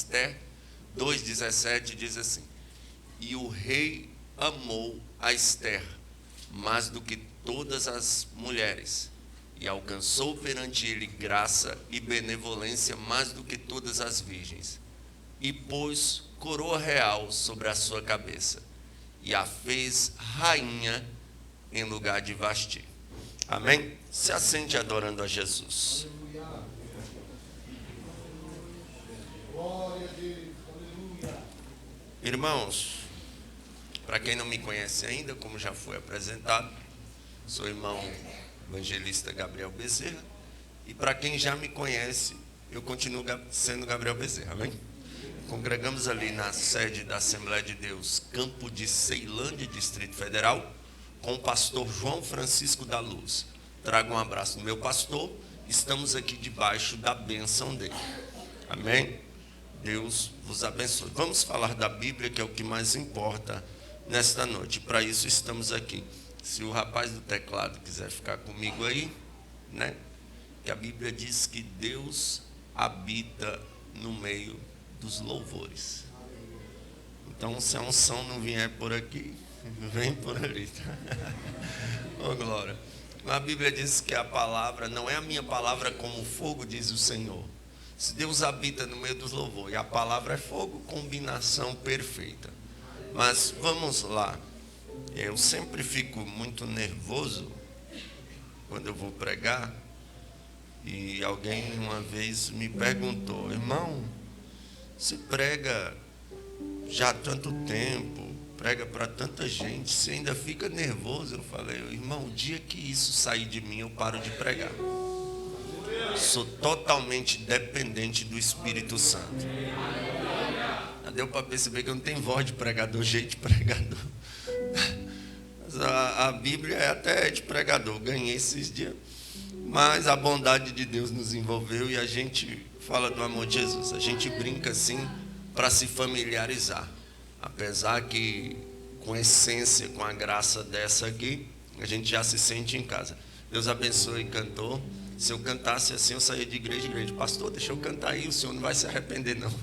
Esther 2,17 diz assim: e o rei amou a Esther mais do que todas as mulheres, e alcançou perante ele graça e benevolência mais do que todas as virgens, e pôs coroa real sobre a sua cabeça, e a fez rainha em lugar de Vasti. Amém? Se assente adorando a Jesus. Irmãos, para quem não me conhece ainda, como já foi apresentado, sou irmão evangelista Gabriel Bezerra, e para quem já me conhece, eu continuo sendo Gabriel Bezerra, amém? Congregamos ali na sede da Assembleia de Deus, Campo de Ceilândia, Distrito Federal, com o pastor João Francisco da Luz. Trago um abraço do meu pastor, estamos aqui debaixo da bênção dele, amém? Deus vos abençoe. Vamos falar da Bíblia, que é o que mais importa nesta noite. Para isso estamos aqui. Se o rapaz do teclado quiser ficar comigo aí, né? Que a Bíblia diz que Deus habita no meio dos louvores. Então, se a unção não vier por aqui, vem por ali, tá? Oh, glória. A Bíblia diz que a palavra não é a minha palavra como fogo, diz o Senhor. Se Deus habita no meio dos louvores, e a palavra é fogo, combinação perfeita. Mas vamos lá. Eu sempre fico muito nervoso quando eu vou pregar, e alguém uma vez me perguntou: irmão, você prega já há tanto tempo, prega para tanta gente, você ainda fica nervoso? Eu falei: irmão, o dia que isso sair de mim, eu paro de pregar. Sou totalmente dependente do Espírito Santo. Já deu para perceber que eu não tenho voz de pregador, jeito de pregador. Mas a Bíblia é até de pregador, ganhei esses dias. Mas a bondade de Deus nos envolveu e a gente fala do amor de Jesus. A gente brinca assim para se familiarizar. Apesar que com essência, com a graça dessa aqui, a gente já se sente em casa. Deus abençoe, cantor. Se eu cantasse assim, eu saía de igreja em igreja. Pastor, deixa eu cantar aí, o senhor não vai se arrepender não.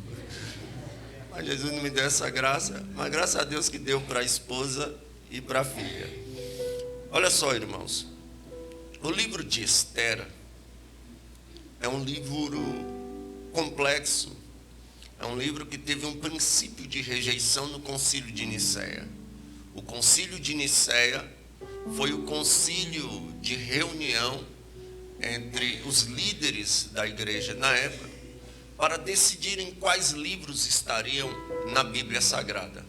Mas Jesus não me deu essa graça. Mas graças a Deus que deu para a esposa e para a filha. Olha só, irmãos. O livro de Esther é um livro complexo. É um livro que teve um princípio de rejeição no concílio de Nicéia. O concílio de Nicéia foi o concílio de reunião entre os líderes da igreja na época, para decidirem quais livros estariam na Bíblia Sagrada.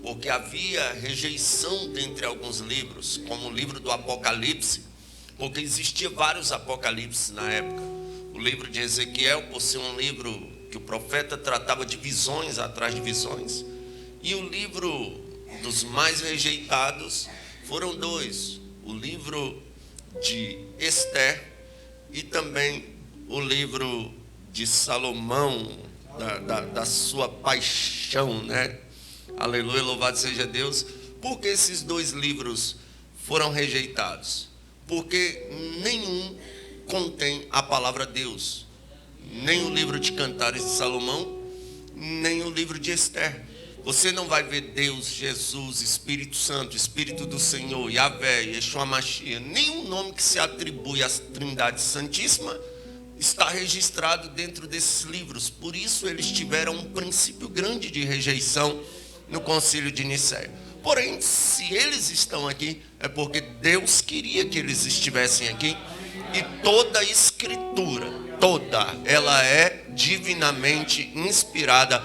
Porque havia rejeição dentre alguns livros, como o livro do Apocalipse, porque existia vários Apocalipses na época. O livro de Ezequiel, por ser um livro que o profeta tratava de visões atrás de visões. E o livro dos mais rejeitados foram dois: o livro de Esther e também o livro de Salomão, da sua paixão, né? Aleluia, louvado seja Deus. Por que esses dois livros foram rejeitados? Porque nenhum contém a palavra Deus. Nem o livro de Cantares de Salomão, nem o livro de Esther. Você não vai ver Deus, Jesus, Espírito Santo, Espírito do Senhor, Yahvé, Yeshua Mashiach. Nenhum nome que se atribui à Trindade Santíssima está registrado dentro desses livros. Por isso eles tiveram um princípio grande de rejeição no concílio de Nicéia. Porém, se eles estão aqui, é porque Deus queria que eles estivessem aqui. E toda a escritura, ela é divinamente inspirada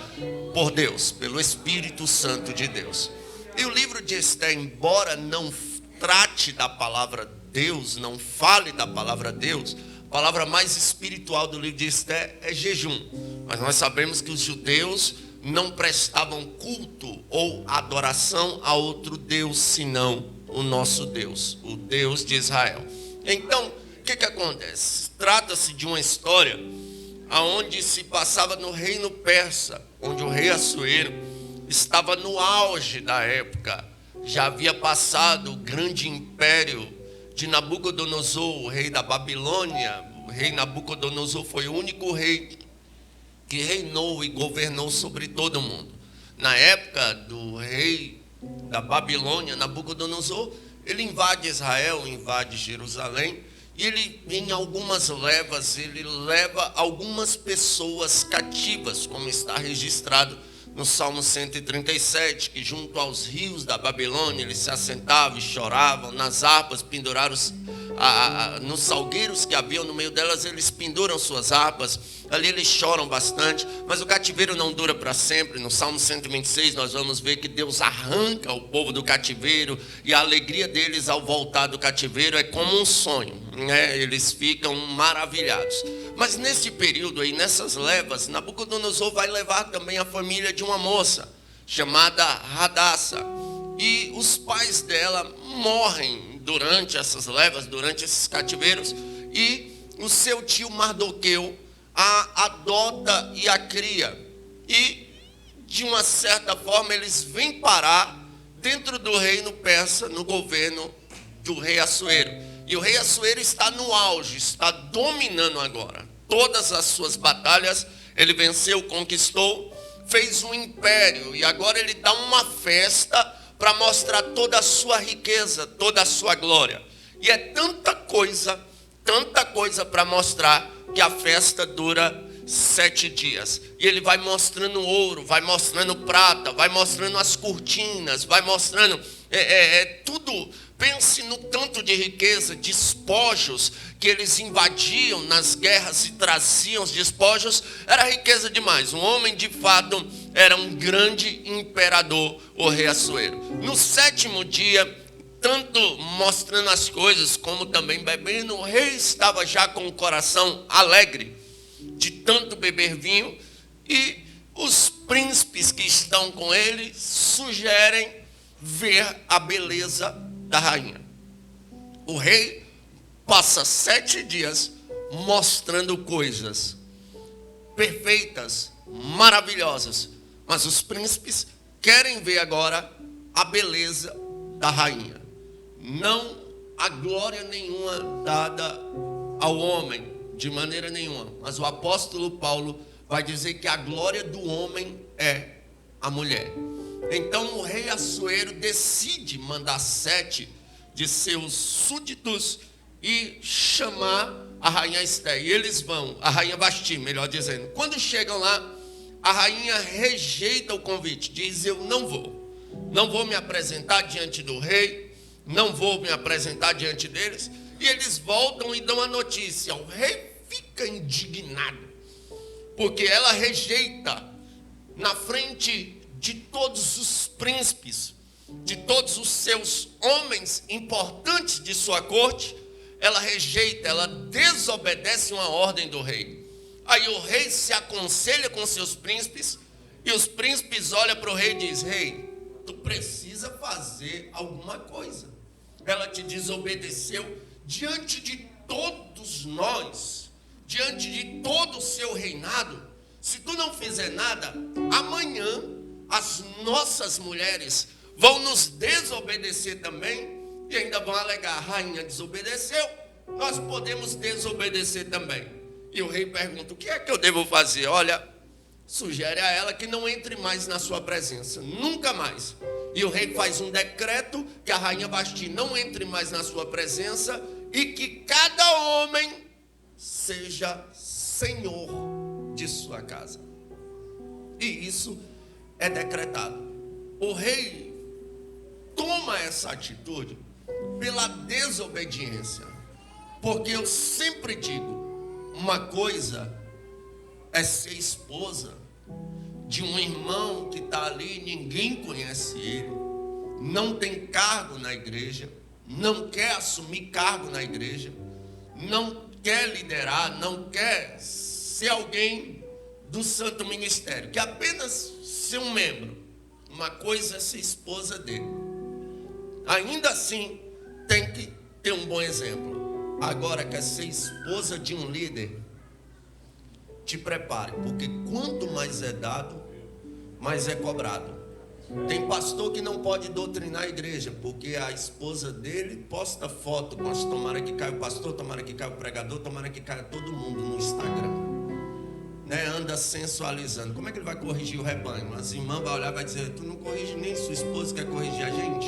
por Deus, pelo Espírito Santo de Deus. E o livro de Esther, embora não trate da palavra Deus, não fale da palavra Deus, a palavra mais espiritual do livro de Esther é jejum. Mas nós sabemos que os judeus não prestavam culto ou adoração a outro Deus, senão o nosso Deus, o Deus de Israel. Então, o que acontece? Trata-se de uma história onde se passava no reino persa, onde o rei Assuero estava no auge da época. Já havia passado o grande império de Nabucodonosor, o rei da Babilônia. O rei Nabucodonosor foi o único rei que reinou e governou sobre todo mundo. Na época do rei da Babilônia, Nabucodonosor, ele invade Israel, invade Jerusalém, e ele, em algumas levas, ele leva algumas pessoas cativas, como está registrado no Salmo 137, que junto aos rios da Babilônia eles se assentavam e choravam, nas harpas penduraram nos salgueiros que haviam no meio delas, eles penduram suas harpas, ali eles choram bastante, mas o cativeiro não dura para sempre. No Salmo 126 nós vamos ver que Deus arranca o povo do cativeiro, e a alegria deles ao voltar do cativeiro é como um sonho, né? Eles ficam maravilhados. Mas nesse período aí, nessas levas, Nabucodonosor vai levar também a família de uma moça chamada Hadassa, e os pais dela morrem durante essas levas, durante esses cativeiros, e o seu tio Mardoqueu a adota e a cria, e de uma certa forma eles vêm parar dentro do reino persa, no governo do rei Assuero. E o rei Assuero está no auge, está dominando agora. Todas as suas batalhas ele venceu, conquistou, fez um império, e agora ele dá uma festa para mostrar toda a sua riqueza, toda a sua glória. E é tanta coisa para mostrar, que a festa dura 7 dias. E ele vai mostrando ouro, vai mostrando prata, vai mostrando as cortinas, vai mostrando tudo. Pense no tanto de riqueza, despojos que eles invadiam nas guerras e traziam os despojos. Era riqueza demais. Um homem de fato era um grande imperador, o rei Assuero. No 7º dia, tanto mostrando as coisas como também bebendo, o rei estava já com o coração alegre de tanto beber vinho, e os príncipes que estão com ele sugerem ver a beleza da rainha. O rei passa 7 dias mostrando coisas perfeitas, maravilhosas, mas os príncipes querem ver agora a beleza da rainha. Não há glória nenhuma dada ao homem, de maneira nenhuma. Mas o apóstolo Paulo vai dizer que a glória do homem é a mulher. Então o rei Assuero decide mandar 7 de seus súditos e chamar a rainha Esté. E eles vão, a rainha Vasti, melhor dizendo. Quando chegam lá, a rainha rejeita o convite, diz: eu não vou me apresentar diante do rei, não vou me apresentar diante deles. E eles voltam e dão a notícia. O rei fica indignado, porque ela rejeita na frente de todos os príncipes, de todos os seus homens importantes de sua corte. Ela rejeita, ela desobedece uma ordem do rei. Aí o rei se aconselha com seus príncipes, e os príncipes olham para o rei e dizem: rei, tu precisa fazer alguma coisa. Ela te desobedeceu diante de todos nós, diante de todo o seu reinado. Se tu não fizer nada, amanhã as nossas mulheres vão nos desobedecer também, e ainda vão alegar: a rainha desobedeceu, nós podemos desobedecer também. E o rei pergunta: o que é que eu devo fazer? Olha, sugere a ela que não entre mais na sua presença, nunca mais. E o rei faz um decreto que a rainha Vasti não entre mais na sua presença, e que cada homem seja senhor de sua casa. E isso é decretado. O rei toma essa atitude pela desobediência, porque eu sempre digo, uma coisa é ser esposa de um irmão que está ali, ninguém conhece ele, não tem cargo na igreja, não quer assumir cargo na igreja, não quer liderar, não quer ser alguém do santo ministério, quer apenas ser um membro. Uma coisa é ser esposa dele. Ainda assim, tem que ter um bom exemplo. Agora, quer ser esposa de um líder, te prepare, porque quanto mais é dado, mais é cobrado. Tem pastor que não pode doutrinar a igreja, porque a esposa dele posta foto com as tomara que caia o pastor, tomara que caia o pregador, tomara que caia todo mundo no Instagram. né, anda sensualizando. Como é que ele vai corrigir o rebanho? As irmãs vão olhar e vai dizer: tu não corrige nem sua esposa, quer corrigir a gente?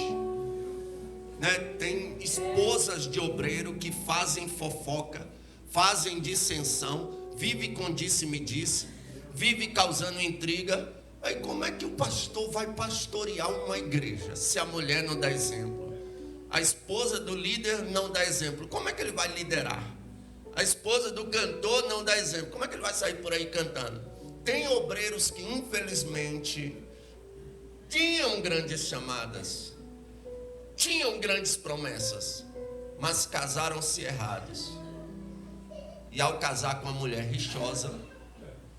Né? Tem esposas de obreiro que fazem fofoca, fazem dissensão, vive com disse-me-disse, vive causando intriga. Aí como é que o pastor vai pastorear uma igreja se a mulher não dá exemplo? A esposa do líder não dá exemplo, como é que ele vai liderar? A esposa do cantor não dá exemplo, como é que ele vai sair por aí cantando? Tem obreiros que infelizmente tinham grandes chamadas, tinham grandes promessas, mas casaram-se errados. E ao casar com uma mulher rixosa,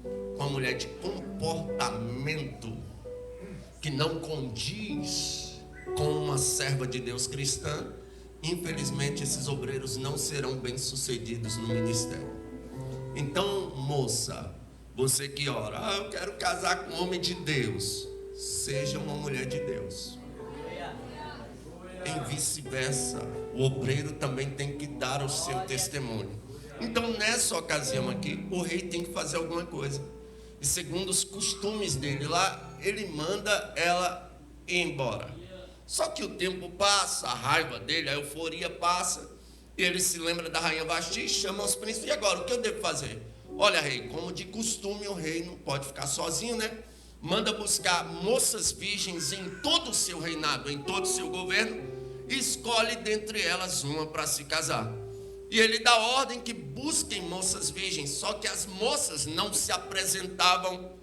com uma mulher de comportamento que não condiz com uma serva de Deus cristã, infelizmente esses obreiros não serão bem-sucedidos no ministério. Então, moça, você que ora, eu quero casar com um homem de Deus, seja uma mulher de Deus. Em vice-versa, o obreiro também tem que dar o seu testemunho. Então, nessa ocasião aqui, o rei tem que fazer alguma coisa. E segundo os costumes dele lá, ele manda ela ir embora. Só que o tempo passa, a raiva dele, a euforia passa, e ele se lembra da rainha Vasti, chama os príncipes: e agora, o que eu devo fazer? Olha, rei, como de costume, o rei não pode ficar sozinho, né? Manda buscar moças virgens em todo o seu reinado, em todo o seu governo, e escolhe dentre elas uma para se casar. E ele dá ordem que busquem moças virgens, só que as moças não se apresentavam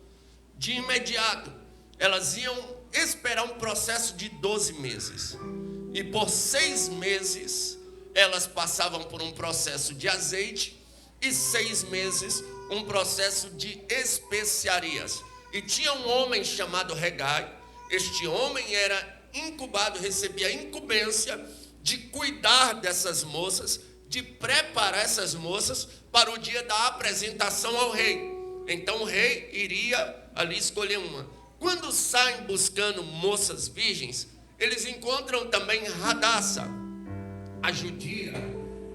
de imediato. Elas iam esperar um processo de 12 meses. E por 6 meses, elas passavam por um processo de azeite, e 6 meses, um processo de especiarias. E tinha um homem chamado Regai. Este homem era incubado, recebia a incumbência de cuidar dessas moças, de preparar essas moças para o dia da apresentação ao rei. Então o rei iria ali escolher uma. Quando saem buscando moças virgens, eles encontram também Radassa, a judia,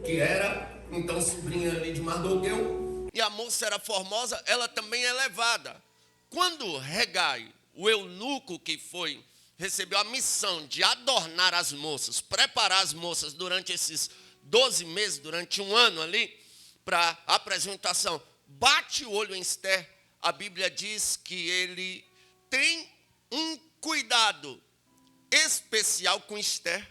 que era então sobrinha ali de Mardoqueu, e a moça era formosa, ela também é levada. Quando Regai, o eunuco que recebeu a missão de adornar as moças, preparar as moças durante esses 12 meses, durante um ano ali, para a apresentação, bate o olho em Esther, a Bíblia diz que ele tem um cuidado especial com Esther,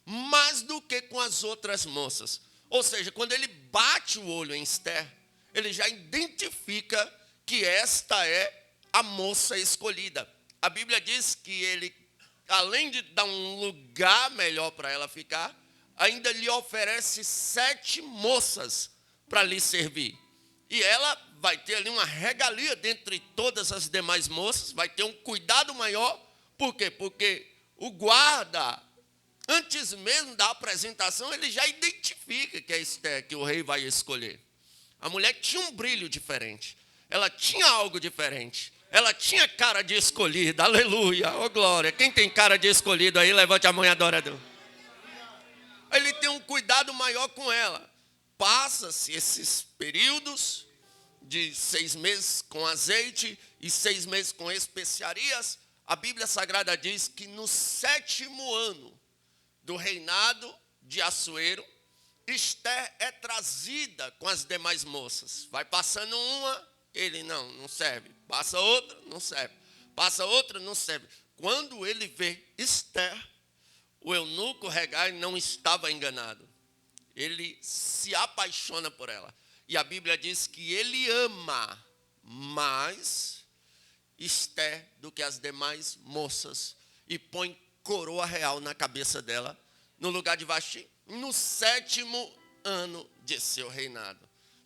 mais do que com as outras moças. Ou seja, quando ele bate o olho em Esther, ele já identifica que esta é a moça escolhida. A Bíblia diz que ele, além de dar um lugar melhor para ela ficar, ainda lhe oferece 7 moças para lhe servir. E ela vai ter ali uma regalia dentre todas as demais moças, vai ter um cuidado maior. Por quê? Porque o guarda, antes mesmo da apresentação, ele já identifica que é Esther, que o rei vai escolher. A mulher tinha um brilho diferente, ela tinha algo diferente, ela tinha cara de escolhida, aleluia, oh glória. Quem tem cara de escolhido aí, levante a mão e adora a Deus. Ele tem um cuidado maior com ela. Passa-se esses períodos de 6 meses com azeite e 6 meses com especiarias. A Bíblia Sagrada diz que no 7º ano do reinado de Assuero, Esther é trazida com as demais moças. Vai passando uma, ele não serve. Passa outra, não serve. Passa outra, não serve. Quando ele vê Esther, o eunuco Regai não estava enganado. Ele se apaixona por ela. E a Bíblia diz que ele ama mais Esther do que as demais moças. E põe coroa real na cabeça dela, no lugar de Vasti, no 7º ano de seu reinado.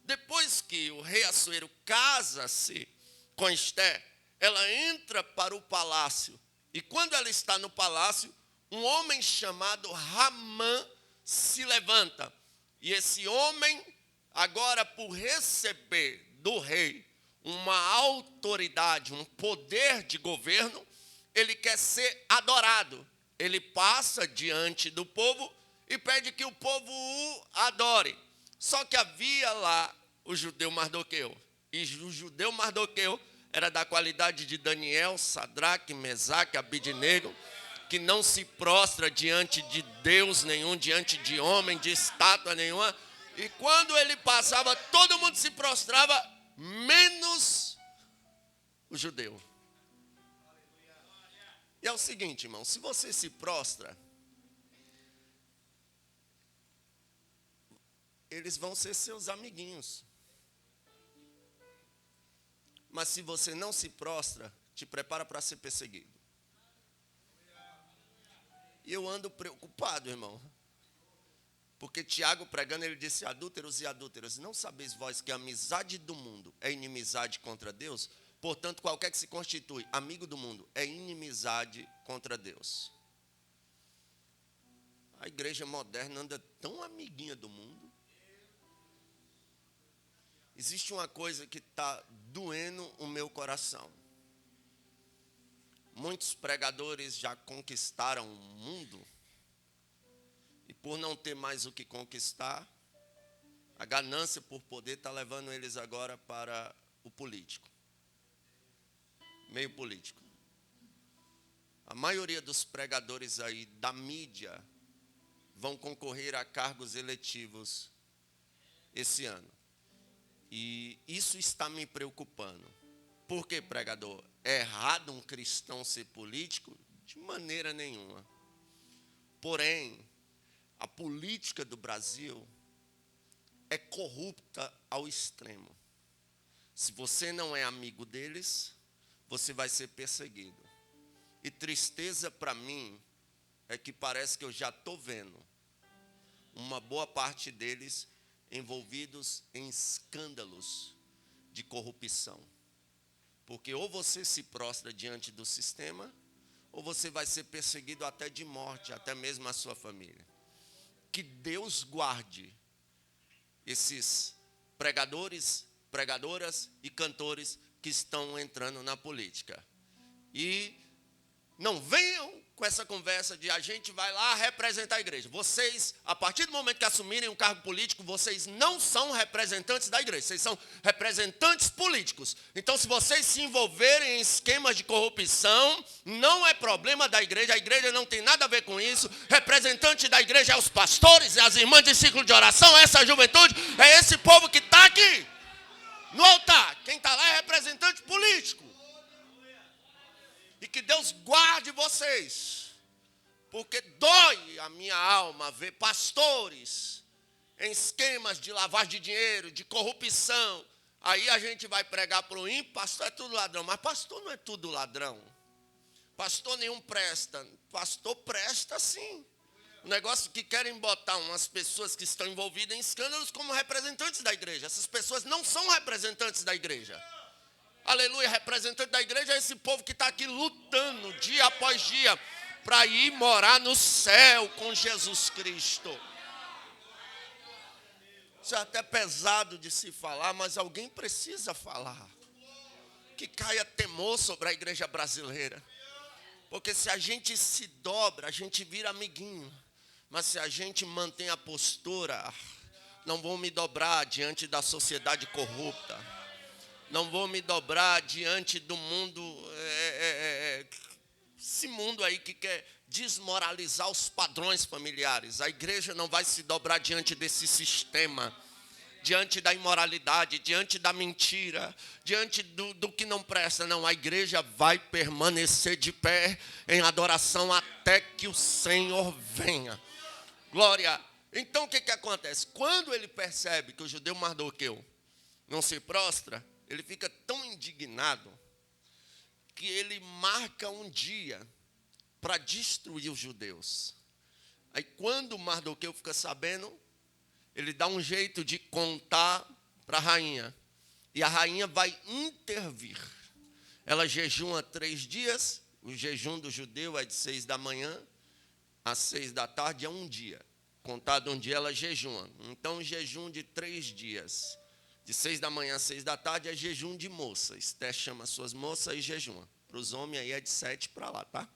Depois que o rei Assuero casa-se com Esther, ela entra para o palácio. E quando ela está no palácio, um homem chamado Ramã se levanta. E esse homem, agora por receber do rei uma autoridade, um poder de governo, ele quer ser adorado. Ele passa diante do povo e pede que o povo o adore. Só que havia lá o judeu Mardoqueu. E o judeu Mardoqueu era da qualidade de Daniel, Sadraque, Mesaque, Abidnego, que não se prostra diante de Deus nenhum, diante de homem, de estátua nenhuma. E quando ele passava, todo mundo se prostrava, menos o judeu. E é o seguinte, irmão, se você se prostra, eles vão ser seus amiguinhos. Mas se você não se prostra, te prepara para ser perseguido. E eu ando preocupado, irmão. Porque Tiago pregando, ele disse: adúlteros e adúlteras, não sabeis vós que a amizade do mundo é inimizade contra Deus? Portanto, qualquer que se constitui amigo do mundo é inimizade contra Deus. A igreja moderna anda tão amiguinha do mundo. Existe uma coisa que está doendo o meu coração. Muitos pregadores já conquistaram o mundo. E por não ter mais o que conquistar, a ganância por poder está levando eles agora para o político. Meio político. A maioria dos pregadores aí da mídia vão concorrer a cargos eletivos esse ano. E isso está me preocupando. Por que, pregador? É errado um cristão ser político? De maneira nenhuma. Porém, a política do Brasil é corrupta ao extremo. Se você não é amigo deles, você vai ser perseguido. E tristeza para mim é que parece que eu já estou vendo uma boa parte deles envolvidos em escândalos de corrupção. Porque ou você se prostra diante do sistema, ou você vai ser perseguido até de morte, até mesmo a sua família. Que Deus guarde esses pregadores, pregadoras e cantores que estão entrando na política. E não venham com essa conversa de a gente vai lá representar a igreja. Vocês, a partir do momento que assumirem um cargo político, vocês não são representantes da igreja, vocês são representantes políticos. Então, se vocês se envolverem em esquemas de corrupção, não é problema da igreja, a igreja não tem nada a ver com isso. Representante da igreja é os pastores, é as irmãs de ciclo de oração, é essa juventude, é esse povo que está aqui no altar. Quem está lá é representante político. E que Deus guarde vocês, porque dói a minha alma ver pastores em esquemas de lavagem de dinheiro, de corrupção. Aí a gente vai pregar para o ímpio, pastor é tudo ladrão. Mas pastor não é tudo ladrão. Pastor nenhum presta. Pastor presta sim. O negócio que querem botar umas pessoas que estão envolvidas em escândalos como representantes da igreja. Essas pessoas não são representantes da igreja. Aleluia, representante da igreja é esse povo que está aqui lutando dia após dia para ir morar no céu com Jesus Cristo. Isso é até pesado de se falar, mas alguém precisa falar. Que caia temor sobre a igreja brasileira. Porque se a gente se dobra, a gente vira amiguinho. Mas se a gente mantém a postura, não vou me dobrar diante da sociedade corrupta. Não vou me dobrar diante do mundo, esse mundo aí que quer desmoralizar os padrões familiares. A igreja não vai se dobrar diante desse sistema, diante da imoralidade, diante da mentira, diante do que não presta. Não, a igreja vai permanecer de pé em adoração até que o Senhor venha. Glória. Então o que acontece? Quando ele percebe que o judeu Mardoqueu não se prostra, ele fica tão indignado que ele marca um dia para destruir os judeus. Aí quando Mardoqueu fica sabendo, ele dá um jeito de contar para a rainha. E a rainha vai intervir. Ela jejuma 3 dias. O jejum do judeu é de 6 da manhã às 6 da tarde, é um dia. Contado um dia, ela jejuma. Então, um jejum de 3 dias. De 6 da manhã às 6 da tarde é jejum de moça. Esté chama suas moças e jejuma. Para os homens aí é de 7 para lá, tá?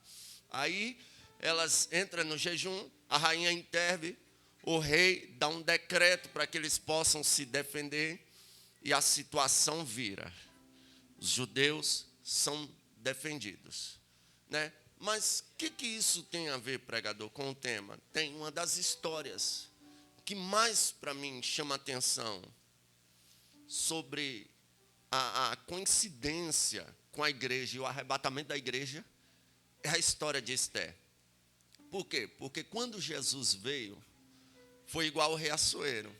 Aí elas entram no jejum, a rainha interve, o rei dá um decreto para que eles possam se defender. e a situação vira. Os judeus são defendidos, né? Mas o que isso tem a ver, pregador, com o tema? Tem uma das histórias que mais para mim chama atenção sobre a coincidência com a igreja e o arrebatamento da igreja é a história de Esther. Por quê? Porque quando Jesus veio, foi igual ao rei Assuero.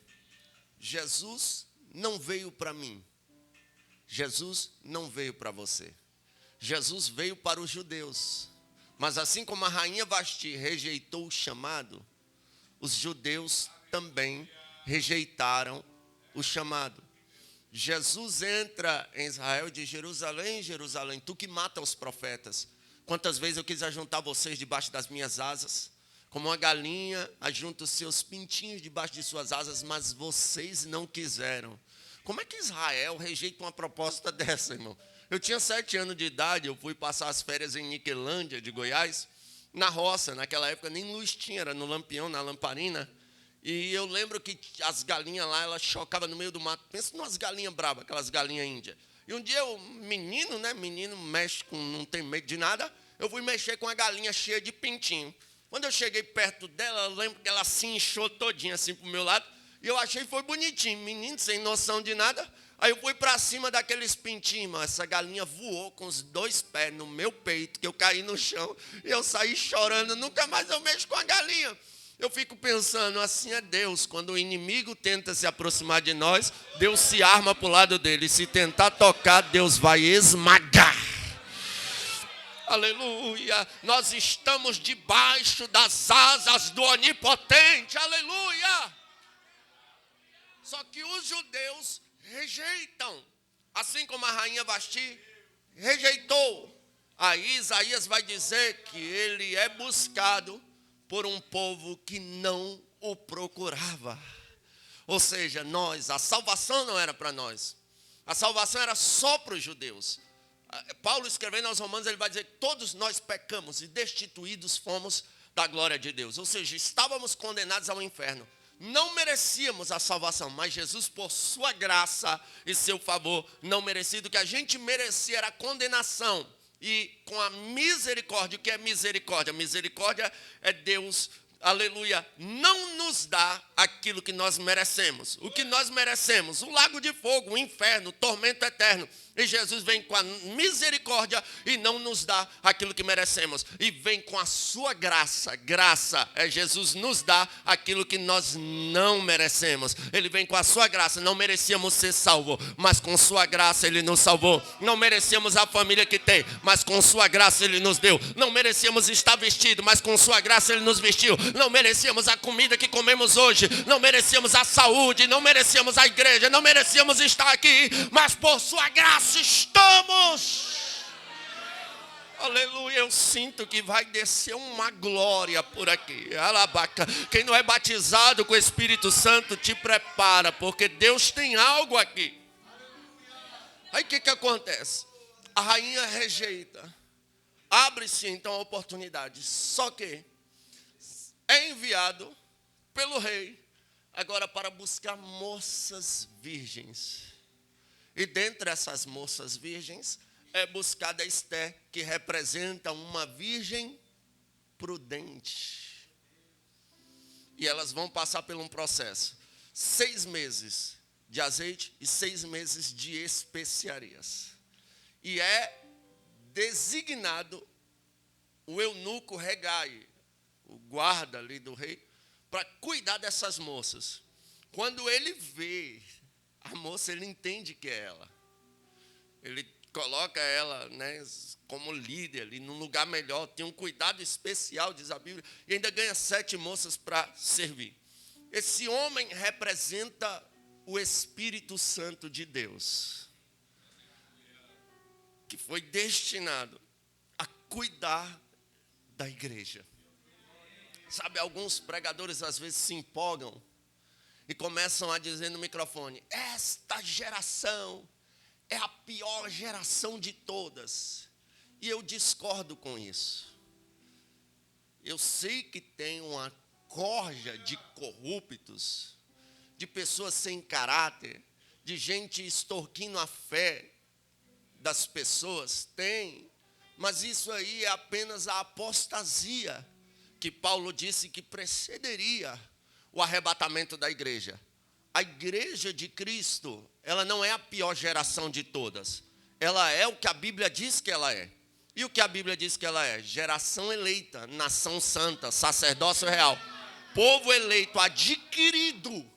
Jesus não veio para mim. Jesus não veio para você. Jesus veio para os judeus. Mas assim como a rainha Vasti rejeitou o chamado, os judeus também rejeitaram o chamado. Jesus entra em Israel e diz: Jerusalém, Jerusalém, tu que mata os profetas. Quantas vezes eu quis ajuntar vocês debaixo das minhas asas, como uma galinha ajunta os seus pintinhos debaixo de suas asas, mas vocês não quiseram. Como é que Israel rejeita uma proposta dessa, irmão? Eu tinha 7 anos de idade, eu fui passar as férias em Niquelândia, de Goiás, na roça. Naquela época nem luz tinha, era no lampião, na lamparina. E eu lembro que as galinhas lá, elas chocavam no meio do mato. Pensa numas galinhas bravas, aquelas galinhas índias. E um dia o menino, né? Menino mexe com, não tem medo de nada. Eu fui mexer com a galinha cheia de pintinho. Quando eu cheguei perto dela, eu lembro que ela se inchou todinha assim pro meu lado. E eu achei que foi bonitinho, menino sem noção de nada. Aí eu fui para cima daqueles pintinhos, mano. Essa galinha voou com os 2 pés no meu peito, que eu caí no chão. E eu saí chorando, nunca mais eu mexo com a galinha. Eu fico pensando, assim é Deus. Quando o inimigo tenta se aproximar de nós, Deus se arma para o lado dele. Se tentar tocar, Deus vai esmagar. Aleluia. Nós estamos debaixo das asas do Onipotente. Aleluia. Só que os judeus rejeitam. Assim como a rainha Vasti rejeitou. Aí Isaías vai dizer que ele é buscado por um povo que não o procurava. Ou seja, a salvação não era para nós. A salvação era só para os judeus. Paulo escrevendo aos Romanos, ele vai dizer que todos nós pecamos e destituídos fomos da glória de Deus. Ou seja, estávamos condenados ao inferno. Não merecíamos a salvação, mas Jesus, por sua graça e seu favor não merecido, que a gente merecia era a condenação. E com a misericórdia, o que é misericórdia? Misericórdia é Deus, aleluia, não nos dá aquilo que nós merecemos. O que nós merecemos? O lago de fogo, o inferno, o tormento eterno. E Jesus vem com a misericórdia e não nos dá aquilo que merecemos. E vem com a sua graça. Graça é Jesus nos dá aquilo que nós não merecemos. Ele vem com a sua graça. Não merecíamos ser salvos, mas com sua graça ele nos salvou. Não merecíamos a família que tem, mas com sua graça ele nos deu. Não merecíamos estar vestido, mas com sua graça ele nos vestiu. Não merecíamos a comida que comemos hoje. Não merecíamos a saúde. Não merecíamos a igreja. Não merecíamos estar aqui, mas por sua graça estamos. Aleluia, eu sinto que vai descer uma glória por aqui. Alabaca. Quem não é batizado com o Espírito Santo, te prepara, porque Deus tem algo aqui. Aí o que acontece? A rainha rejeita. Abre-se então a oportunidade. Só que é enviado pelo rei agora para buscar moças virgens. E dentre essas moças virgens, é buscada Esther, que representa uma virgem prudente. E elas vão passar por um processo. 6 meses de azeite e 6 meses de especiarias. E é designado o eunuco Regai, o guarda ali do rei, para cuidar dessas moças. Quando ele vê a moça, ele entende que é ela. Ele coloca ela, né, como líder ali, num lugar melhor. Tem um cuidado especial, diz a Bíblia. E ainda ganha 7 moças para servir. Esse homem representa o Espírito Santo de Deus, que foi destinado a cuidar da igreja. Sabe, alguns pregadores às vezes se empolgam e começam a dizer no microfone: esta geração é a pior geração de todas. E eu discordo com isso. Eu sei que tem uma corja de corruptos, de pessoas sem caráter, de gente extorquindo a fé das pessoas? Tem, mas isso aí é apenas a apostasia que Paulo disse que precederia o arrebatamento da igreja. A igreja de Cristo, ela não é a pior geração de todas. Ela é o que a Bíblia diz que ela é. E o que a Bíblia diz que ela é? Geração eleita, nação santa, sacerdócio real, povo eleito, adquirido.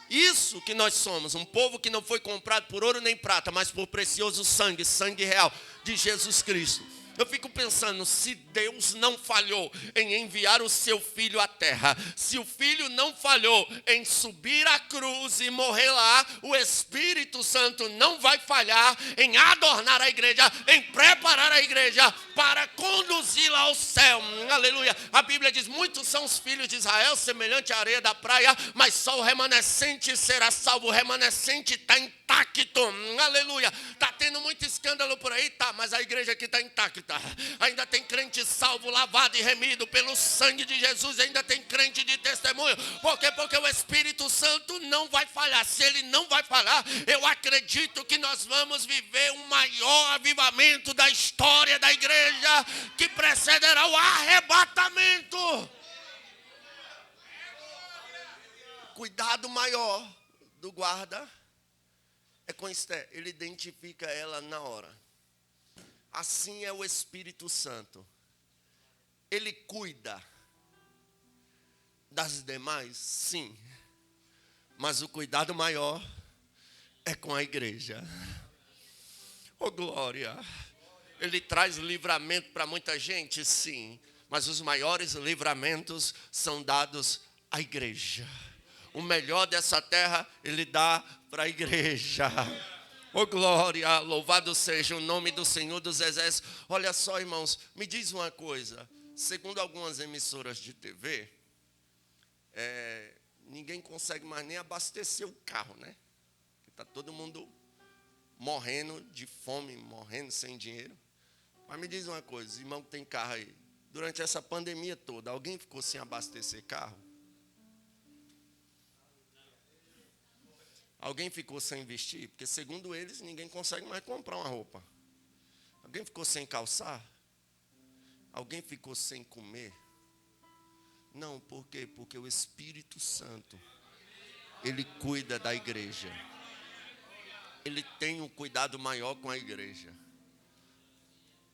Isso que nós somos, um povo que não foi comprado por ouro nem prata, mas por precioso sangue, sangue real de Jesus Cristo. Eu fico pensando, se Deus não falhou em enviar o seu filho à terra, se o filho não falhou em subir à cruz e morrer lá, o Espírito Santo não vai falhar em adornar a igreja, em preparar a igreja para conduzi-la ao céu. Aleluia. A Bíblia diz, muitos são os filhos de Israel, semelhante à areia da praia, mas só o remanescente será salvo. O remanescente está intacto. Aleluia. Está tendo muito escândalo por aí, tá, mas a igreja aqui está intacta. Ainda tem crente salvo, lavado e remido pelo sangue de Jesus. Ainda tem crente de testemunho. Por quê? Porque o Espírito Santo não vai falhar. Se ele não vai falhar, eu acredito que nós vamos viver um maior avivamento da história da igreja, que precederá o arrebatamento. Cuidado maior do guarda é com Esther. Ele identifica ela na hora. Assim é o Espírito Santo. Ele cuida das demais, sim. Mas o cuidado maior é com a igreja. Oh, glória! Ele traz livramento para muita gente, sim. Mas os maiores livramentos são dados à igreja. O melhor dessa terra, ele dá para a igreja. Oh, glória, louvado seja o nome do Senhor dos Exércitos. Olha só, irmãos, me diz uma coisa. Segundo algumas emissoras de TV, ninguém consegue mais nem abastecer o carro, né? Está todo mundo morrendo de fome, morrendo sem dinheiro. Mas me diz uma coisa, irmão que tem carro aí. Durante essa pandemia toda, alguém ficou sem abastecer carro? Alguém ficou sem vestir? Porque, segundo eles, ninguém consegue mais comprar uma roupa. Alguém ficou sem calçar? Alguém ficou sem comer? Não, por quê? Porque o Espírito Santo, ele cuida da igreja. Ele tem um cuidado maior com a igreja.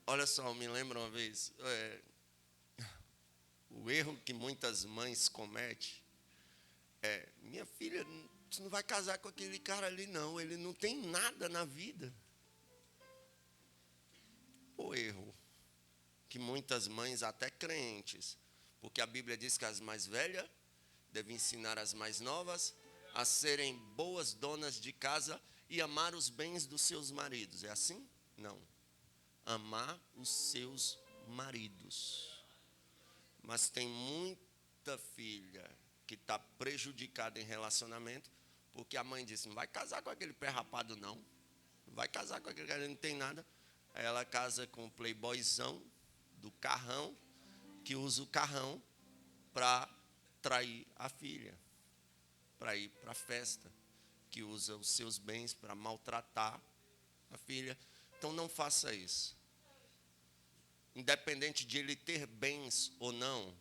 Olha só, eu me lembro uma vez, o erro que muitas mães cometem é, minha filha, você não vai casar com aquele cara ali, não. Ele não tem nada na vida. O erro que muitas mães, até crentes, porque a Bíblia diz que as mais velhas devem ensinar as mais novas a serem boas donas de casa e amar os bens dos seus maridos. É assim? Não. Amar os seus maridos. Mas tem muita filha que está prejudicada em relacionamento, porque a mãe disse, não vai casar com aquele pé rapado, não. Não vai casar com aquele cara que não tem nada. Aí ela casa com o playboyzão do carrão, que usa o carrão para trair a filha, para ir para a festa, que usa os seus bens para maltratar a filha. Então não faça isso. Independente de ele ter bens ou não,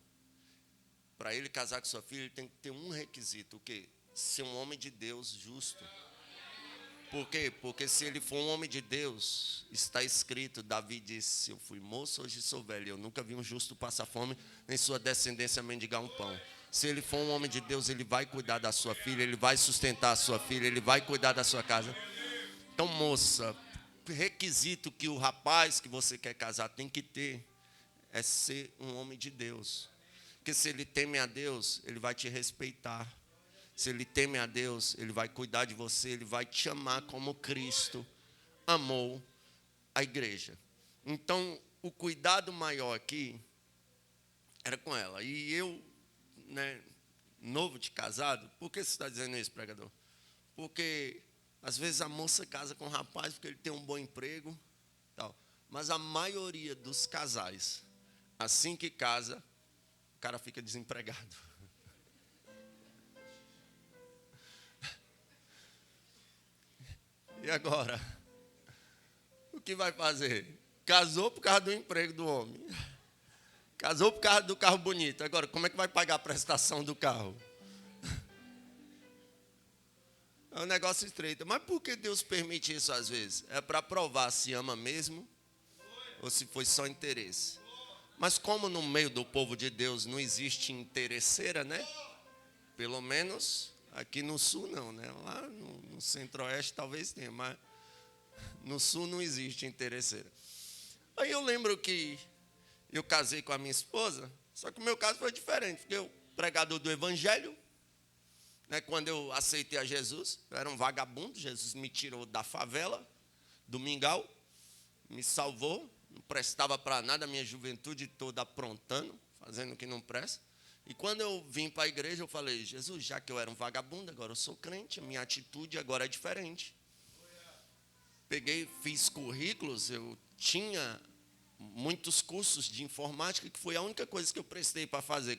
para ele casar com sua filha, ele tem que ter um requisito, o quê? Ser um homem de Deus justo. Por quê? Porque se ele for um homem de Deus, está escrito, Davi disse, eu fui moço, hoje sou velho, eu nunca vi um justo passar fome, nem sua descendência mendigar um pão. Se ele for um homem de Deus, ele vai cuidar da sua filha, ele vai sustentar a sua filha, ele vai cuidar da sua casa. Então, moça, requisito que o rapaz que você quer casar tem que ter é ser um homem de Deus. Porque se ele teme a Deus, ele vai te respeitar. Se ele teme a Deus, ele vai cuidar de você, ele vai te amar como Cristo amou a igreja. Então, o cuidado maior aqui era com ela. E eu, novo de casado, por que você está dizendo isso, pregador? Porque às vezes a moça casa com o rapaz porque ele tem um bom emprego, tal. Mas a maioria dos casais, assim que casa, o cara fica desempregado. E agora? O que vai fazer? Casou por causa do emprego do homem. Casou por causa do carro bonito. Agora, como é que vai pagar a prestação do carro? É um negócio estreito. Mas por que Deus permite isso às vezes? É para provar se ama mesmo ou se foi só interesse. Mas como no meio do povo de Deus não existe interesseira, né? Pelo menos aqui no sul não, né? Lá no centro-oeste talvez tenha, mas no sul não existe interesseira. Aí eu lembro que eu casei com a minha esposa, só que o meu caso foi diferente, porque eu, pregador do evangelho, né, quando eu aceitei a Jesus, eu era um vagabundo, Jesus me tirou da favela, do mingau, me salvou, não prestava para nada, a minha juventude toda aprontando, fazendo o que não presta. E quando eu vim para a igreja, eu falei, Jesus, já que eu era um vagabundo, agora eu sou crente, a minha atitude agora é diferente. Peguei, fiz currículos, eu tinha muitos cursos de informática, que foi a única coisa que eu prestei para fazer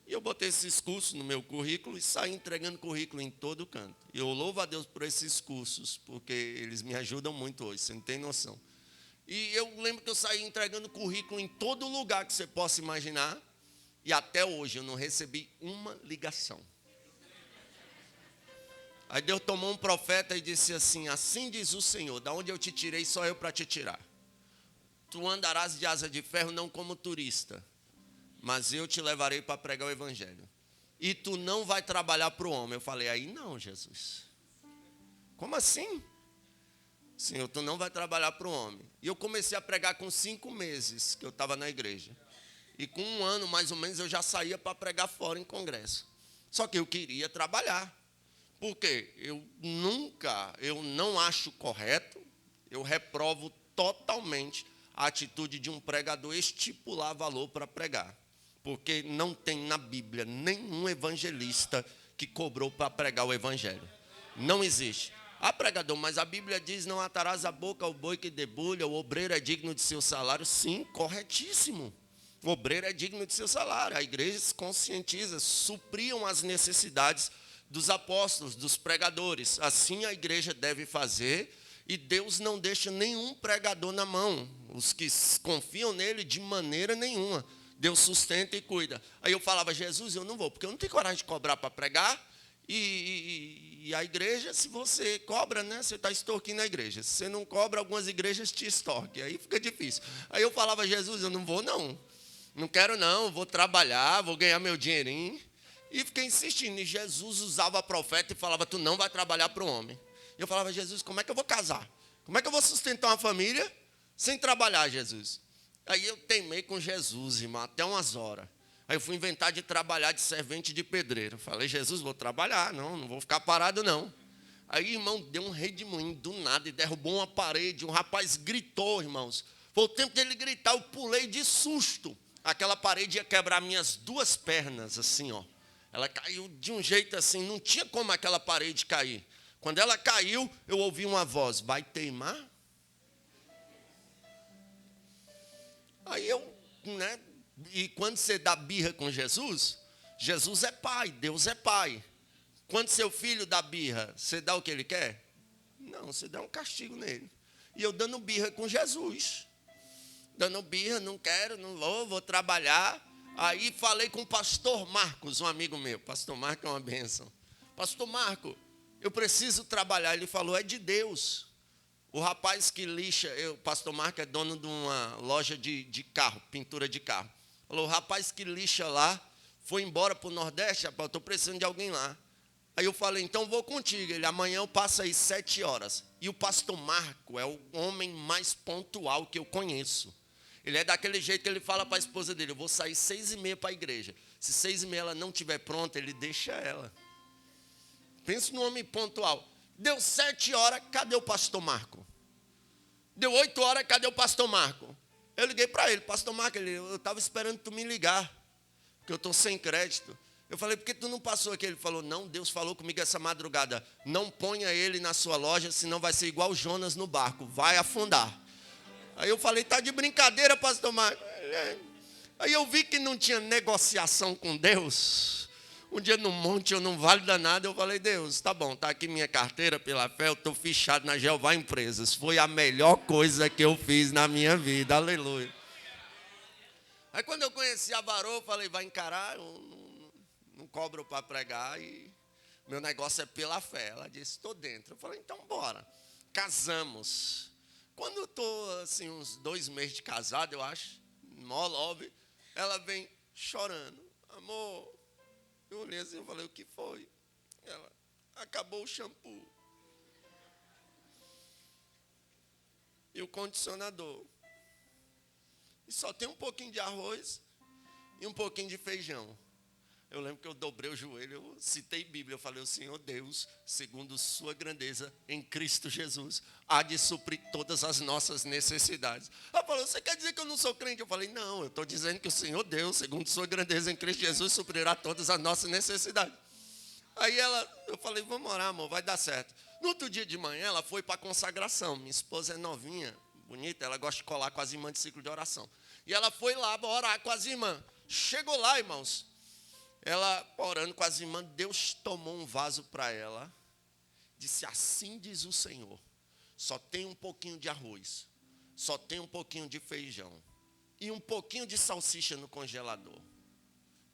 E eu botei esses cursos no meu currículo e saí entregando currículo em todo canto. E eu louvo a Deus por esses cursos, porque eles me ajudam muito hoje, você não tem noção. E eu lembro que eu saí entregando currículo em todo lugar que você possa imaginar, e até hoje eu não recebi uma ligação. Aí Deus tomou um profeta e disse assim, assim diz o Senhor, da onde eu te tirei, só eu para te tirar. Tu andarás de asa de ferro não como turista, mas eu te levarei para pregar o evangelho. E tu não vai trabalhar para o homem. Eu falei, aí não, Jesus. Como assim? Senhor, tu não vai trabalhar para o homem. E eu comecei a pregar com 5 meses que eu estava na igreja. E com 1 ano, mais ou menos, eu já saía para pregar fora em congresso. Só que eu queria trabalhar. Por quê? Eu não acho correto, eu reprovo totalmente a atitude de um pregador estipular valor para pregar. Porque não tem na Bíblia nenhum evangelista que cobrou para pregar o evangelho. Não existe. Ah, pregador, mas a Bíblia diz, não atarás a boca ao boi que debulha, o obreiro é digno de seu salário. Sim, corretíssimo. O obreiro é digno de seu salário. A igreja se conscientiza, supriam as necessidades dos apóstolos, dos pregadores. Assim a igreja deve fazer, e Deus não deixa nenhum pregador na mão. Os que confiam nele, de maneira nenhuma. Deus sustenta e cuida. Aí eu falava, Jesus, eu não vou, porque eu não tenho coragem de cobrar para pregar. E a igreja, se você cobra, né, você está extorquindo a igreja. Se você não cobra, algumas igrejas te extorquem. Aí fica difícil. Aí eu falava, Jesus, eu não vou não. Não quero não, vou trabalhar, vou ganhar meu dinheirinho. E fiquei insistindo. E Jesus usava profeta e falava, tu não vai trabalhar para o homem. E eu falava, Jesus, como é que eu vou casar? Como é que eu vou sustentar uma família sem trabalhar, Jesus? Aí eu teimei com Jesus, irmão, até umas horas. Aí eu fui inventar de trabalhar de servente de pedreiro. Falei, Jesus, vou trabalhar, não vou ficar parado, não. Aí, irmão, deu um redemoinho do nada e derrubou uma parede. Um rapaz gritou, irmãos. Foi o tempo dele gritar, eu pulei de susto. Aquela parede ia quebrar minhas 2 pernas, assim, ó. Ela caiu de um jeito assim, não tinha como aquela parede cair. Quando ela caiu, eu ouvi uma voz, vai teimar? Aí eu, né? E quando você dá birra com Jesus, Jesus é pai, Deus é pai. Quando seu filho dá birra, você dá o que ele quer? Não, você dá um castigo nele. E eu dando birra com Jesus. Dando birra, não quero, não vou trabalhar. Aí falei com o pastor Marcos, um amigo meu. Pastor Marcos é uma bênção. Pastor Marcos, eu preciso trabalhar. Ele falou, é de Deus. O rapaz que lixa, o pastor Marcos é dono de uma loja de carro, pintura de carro. Falou, o rapaz que lixa lá, foi embora para o Nordeste, rapaz, eu estou precisando de alguém lá. Aí eu falei, então vou contigo. Ele, amanhã eu passo aí 7 horas. E o pastor Marco é o homem mais pontual que eu conheço. Ele é daquele jeito que ele fala para a esposa dele, eu vou sair 6h30 para a igreja. Se 6h30 ela não estiver pronta, ele deixa ela. Pensa no homem pontual. Deu 7 horas, cadê o pastor Marco? Deu 8 horas, cadê o pastor Marco? Eu liguei para ele, pastor Marco, eu estava esperando tu me ligar, porque eu estou sem crédito. Eu falei, por que tu não passou aqui? Ele falou, não, Deus falou comigo essa madrugada, não ponha ele na sua loja, senão vai ser igual Jonas no barco, vai afundar. Aí eu falei, tá de brincadeira, pastor Marco. Aí eu vi que não tinha negociação com Deus. Um dia no monte, eu não vale danado, eu falei, Deus, tá bom, tá aqui minha carteira pela fé, eu estou fichado na Jeová Empresas. Foi a melhor coisa que eu fiz na minha vida, aleluia. Aí quando eu conheci a Varô, eu falei, vai encarar, eu não cobro para pregar e meu negócio é pela fé. Ela disse, estou dentro. Eu falei, então bora. Casamos. Quando eu estou assim, uns 2 meses de casado, eu acho, mó love, ela vem chorando. Amor, eu olhei assim, eu falei, o que foi? Ela, acabou o shampoo. E o condicionador. E só tem um pouquinho de arroz e um pouquinho de feijão. Eu lembro que eu dobrei o joelho, eu citei Bíblia, eu falei, o Senhor Deus, segundo sua grandeza em Cristo Jesus, há de suprir todas as nossas necessidades. Ela falou, você quer dizer que eu não sou crente? Eu falei, não, eu estou dizendo que o Senhor Deus, segundo sua grandeza em Cristo Jesus, suprirá todas as nossas necessidades. Aí eu falei, vamos orar, amor, vai dar certo. No outro dia de manhã, ela foi para a consagração. Minha esposa é novinha, bonita, ela gosta de colar com as irmãs de ciclo de oração. E ela foi lá para orar com as irmãs. Chegou lá, irmãos, ela orando com as irmãs, Deus tomou um vaso para ela, disse, assim diz o Senhor, só tem um pouquinho de arroz, só tem um pouquinho de feijão e um pouquinho de salsicha no congelador.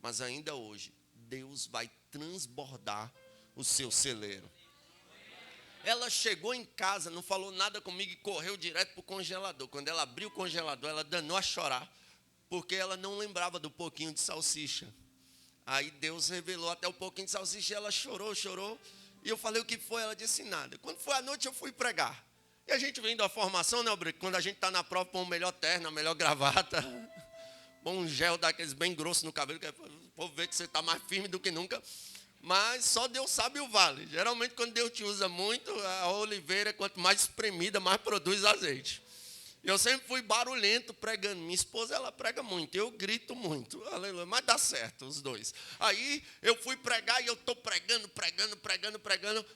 Mas ainda hoje, Deus vai transbordar o seu celeiro. Ela chegou em casa, não falou nada comigo e correu direto para o congelador. Quando ela abriu o congelador, ela danou a chorar, porque ela não lembrava do pouquinho de salsicha. Aí Deus revelou até um pouquinho de salsicha e ela chorou. E eu falei, o que foi? Ela disse, nada. Quando foi à noite, eu fui pregar. E a gente vem da formação, né, Brico? Quando a gente está na prova, põe o melhor terno, a melhor gravata, põe um gel daqueles bem grosso no cabelo, que o povo vê que você está mais firme do que nunca. Mas só Deus sabe o vale. Geralmente, quando Deus te usa muito, a oliveira, quanto mais espremida, mais produz azeite. Eu sempre fui barulhento pregando. Minha esposa, ela prega muito. Eu grito muito. Aleluia. Mas dá certo, os dois. Aí, eu fui pregar e eu estou pregando.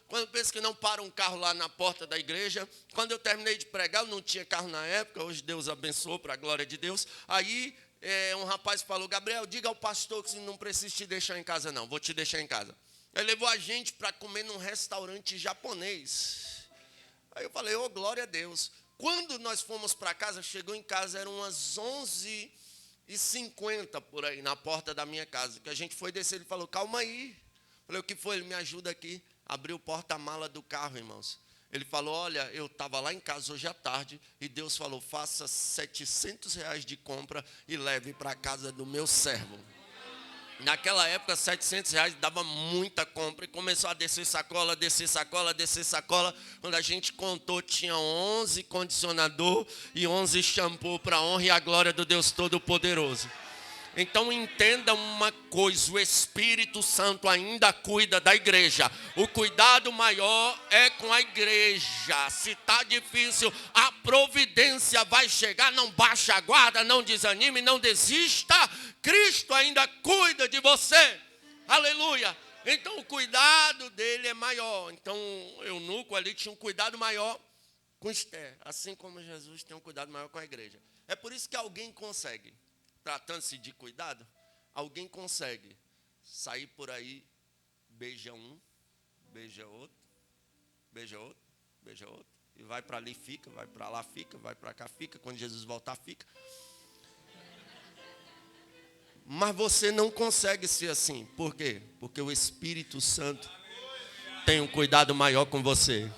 Quando eu penso que não para um carro lá na porta da igreja. Quando eu terminei de pregar, eu não tinha carro na época. Hoje Deus abençoou, para a glória de Deus. Aí, um rapaz falou, Gabriel, diga ao pastor que não precisa te deixar em casa, não. Vou te deixar em casa. Ele levou a gente para comer num restaurante japonês. Aí eu falei, glória a Deus. Quando nós fomos para casa, chegou em casa, eram umas 11h50 por aí, na porta da minha casa. Que a gente foi descer, ele falou, calma aí. Falei, o que foi? Ele me ajuda aqui. Abriu o porta-mala do carro, irmãos. Ele falou, olha, eu estava lá em casa hoje à tarde e Deus falou, faça R$700 de compra e leve para a casa do meu servo. Naquela época, R$700 dava muita compra e começou a descer sacola. Quando a gente contou, tinha 11 condicionador e 11 shampoo para a honra e a glória do Deus Todo-Poderoso. Então entenda uma coisa, o Espírito Santo ainda cuida da igreja. O cuidado maior é com a igreja. Se está difícil, a providência vai chegar. Não baixe a guarda, não desanime, não desista. Cristo ainda cuida de você. Aleluia. Então o cuidado dele é maior. Então o eunuco ali tinha um cuidado maior com Esther. Assim como Jesus tem um cuidado maior com a igreja. É por isso que alguém consegue. Tratando-se de cuidado, alguém consegue sair por aí, beija um, beija outro, e vai para ali, fica, vai para lá, fica, vai para cá, fica, quando Jesus voltar, fica. Mas você não consegue ser assim. Por quê? Porque o Espírito Santo tem um cuidado maior com você.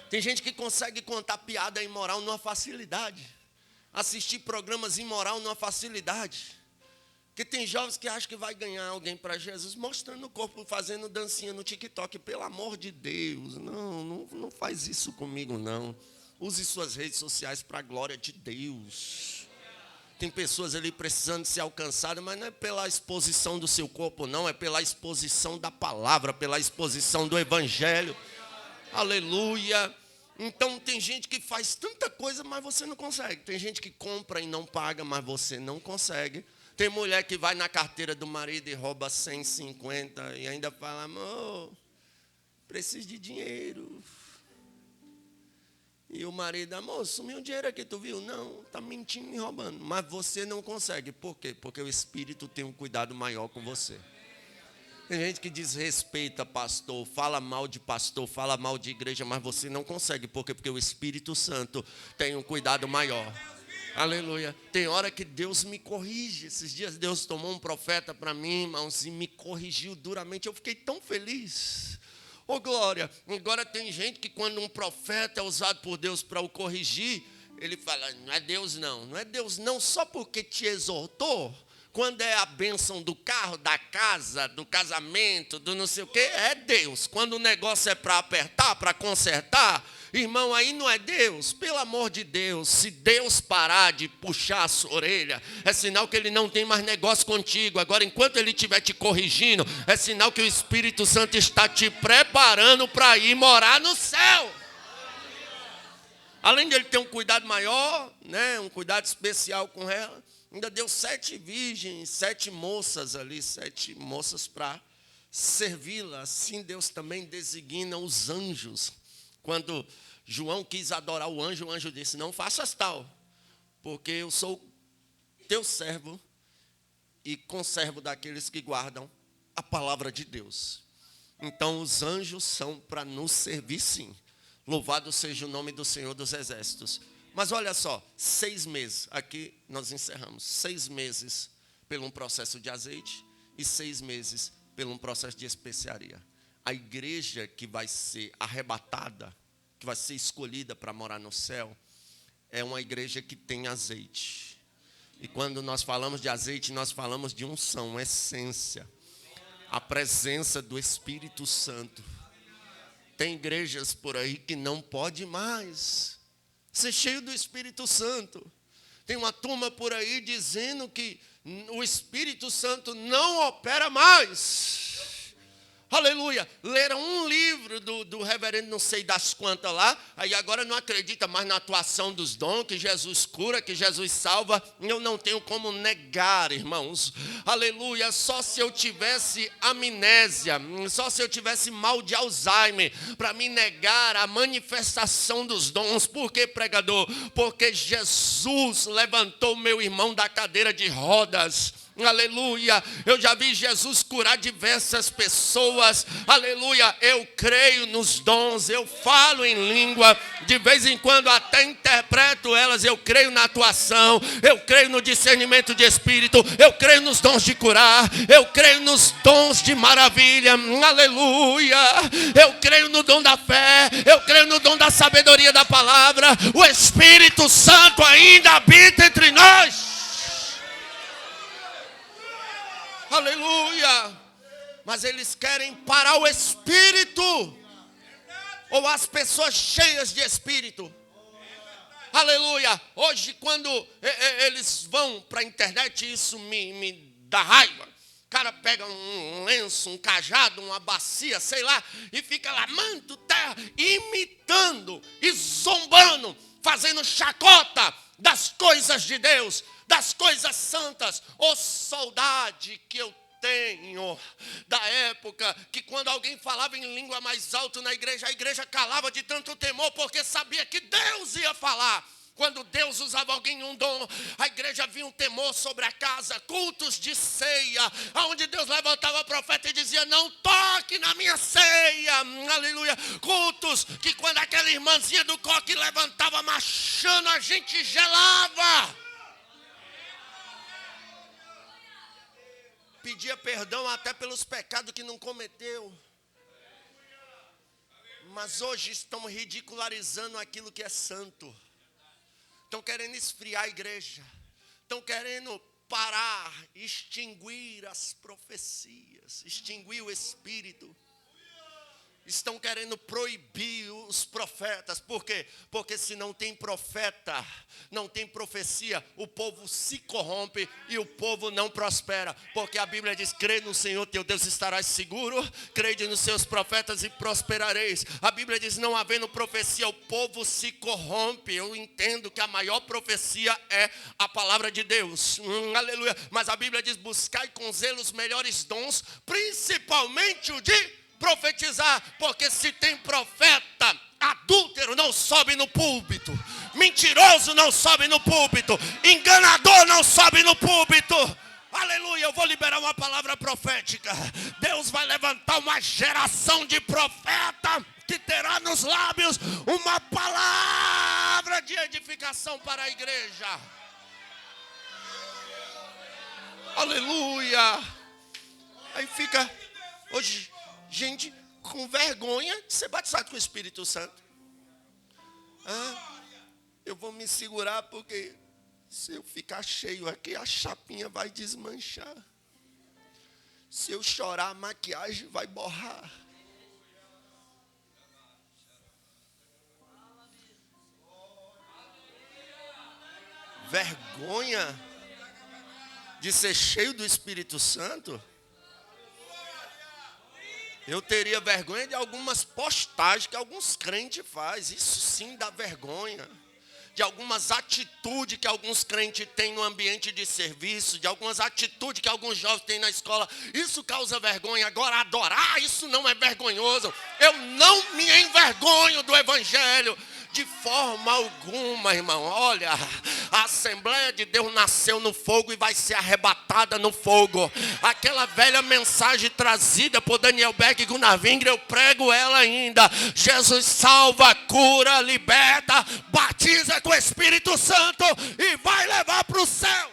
Tem gente que consegue contar piada imoral numa facilidade. Assistir programas imoral numa facilidade. Porque tem jovens que acham que vai ganhar alguém para Jesus mostrando o corpo, fazendo dancinha no TikTok. Pelo amor de Deus, não faz isso comigo, não. Use suas redes sociais para a glória de Deus. Tem pessoas ali precisando ser alcançadas, mas não é pela exposição do seu corpo, não. É pela exposição da palavra, pela exposição do evangelho. Aleluia. Então tem gente que faz tanta coisa, mas você não consegue. Tem gente que compra e não paga, mas você não consegue. Tem mulher que vai na carteira do marido e rouba 150 e ainda fala, amor, preciso de dinheiro. E o marido, amor, sumiu o dinheiro aqui, tu viu? Não, está mentindo e roubando. Mas você não consegue. Por quê? Porque o Espírito tem um cuidado maior com você. Tem gente que desrespeita pastor, fala mal de pastor, fala mal de igreja, mas você não consegue. Por quê? Porque o Espírito Santo tem um cuidado maior. Aleluia. Tem hora que Deus me corrige. Esses dias Deus tomou um profeta para mim, irmãos, e me corrigiu duramente. Eu fiquei tão feliz. Ô glória, agora tem gente que quando um profeta é usado por Deus para o corrigir, ele fala, não é Deus não. Não é Deus não só porque te exortou. Quando é a bênção do carro, da casa, do casamento, do não sei o quê, é Deus. Quando o negócio é para apertar, para consertar, irmão, aí não é Deus. Pelo amor de Deus, se Deus parar de puxar a sua orelha, é sinal que Ele não tem mais negócio contigo. Agora, enquanto Ele estiver te corrigindo, é sinal que o Espírito Santo está te preparando para ir morar no céu. Além de Ele ter um cuidado maior, né, um cuidado especial com ela, ainda deu 7 virgens, 7 moças ali, 7 moças para servi-la. Assim Deus também designa os anjos. Quando João quis adorar o anjo disse, não faças tal, porque eu sou teu servo e conservo daqueles que guardam a palavra de Deus. Então os anjos são para nos servir sim. Louvado seja o nome do Senhor dos Exércitos. Mas olha só, 6 meses, aqui nós encerramos, 6 meses pelo um processo de azeite e 6 meses pelo um processo de especiaria. A igreja que vai ser arrebatada, que vai ser escolhida para morar no céu, é uma igreja que tem azeite. E quando nós falamos de azeite, nós falamos de unção, essência, a presença do Espírito Santo. Tem igrejas por aí que não pode mais ser cheio do Espírito Santo. Tem uma turma por aí dizendo que o Espírito Santo não opera mais. Aleluia. Leram um livro do reverendo não sei das quantas lá, aí agora não acredita mais na atuação dos dons, que Jesus cura, que Jesus salva. Eu não tenho como negar, irmãos. Aleluia. Só se eu tivesse amnésia, só se eu tivesse mal de Alzheimer, para me negar a manifestação dos dons. Por que, pregador? Porque Jesus levantou meu irmão da cadeira de rodas. Aleluia, eu já vi Jesus curar diversas pessoas. Aleluia, eu creio nos dons, eu falo em língua, de vez em quando até interpreto elas. Eu creio na atuação, eu creio no discernimento de espírito, eu creio nos dons de curar, eu creio nos dons de maravilha. Aleluia, eu creio no dom da fé, eu creio no dom da sabedoria da palavra. O Espírito Santo ainda habita entre nós. Aleluia. Mas eles querem parar o Espírito, ou as pessoas cheias de Espírito. Aleluia. Hoje quando eles vão para a internet, isso me dá raiva. O cara pega um lenço, um cajado, uma bacia, sei lá, e fica lá, manto, terra, imitando e zombando, fazendo chacota das coisas de Deus, das coisas santas. Ô saudade que eu tenho da época que quando alguém falava em língua mais alto na igreja, a igreja calava de tanto temor, porque sabia que Deus ia falar. Quando Deus usava alguém em um dom, a igreja via um temor sobre a casa. Cultos de ceia, onde Deus levantava profeta e dizia, não toque na minha ceia. Aleluia. Cultos que quando aquela irmãzinha do coque levantava marchando, a gente gelava. Pedia perdão até pelos pecados que não cometeu. Mas hoje estão ridicularizando aquilo que é santo. Estão querendo esfriar a igreja. Estão querendo parar, extinguir as profecias, extinguir o Espírito. Estão querendo proibir os profetas. Por quê? Porque se não tem profeta, não tem profecia, o povo se corrompe e o povo não prospera. Porque a Bíblia diz, crê no Senhor teu Deus estarás seguro, crede nos seus profetas e prosperareis. A Bíblia diz, não havendo profecia, o povo se corrompe. Eu entendo que a maior profecia é a palavra de Deus. Aleluia. Mas a Bíblia diz, buscai com zelo os melhores dons, principalmente o de profetizar, porque se tem profeta, adúltero não sobe no púlpito, mentiroso não sobe no púlpito, enganador não sobe no púlpito. Aleluia, eu vou liberar uma palavra profética. Deus vai levantar uma geração de profeta que terá nos lábios uma palavra de edificação para a igreja. Aleluia. Aí fica hoje gente com vergonha de ser batizado com o Espírito Santo. Eu vou me segurar porque se eu ficar cheio aqui, a chapinha vai desmanchar. Se eu chorar, a maquiagem vai borrar. Vergonha de ser cheio do Espírito Santo? Eu teria vergonha de algumas postagens que alguns crentes fazem. Isso sim dá vergonha. De algumas atitudes que alguns crentes têm no ambiente de serviço, de algumas atitudes que alguns jovens têm na escola. Isso causa vergonha. Agora, adorar, isso não é vergonhoso. Eu não me envergonho do Evangelho. De forma alguma, irmão. Olha, a Assembleia de Deus nasceu no fogo e vai ser arrebatada no fogo. Aquela velha mensagem trazida por Daniel Beck e Gunnar Wingre, eu prego ela ainda. Jesus salva, cura, liberta, batiza com o Espírito Santo e vai levar para o céu.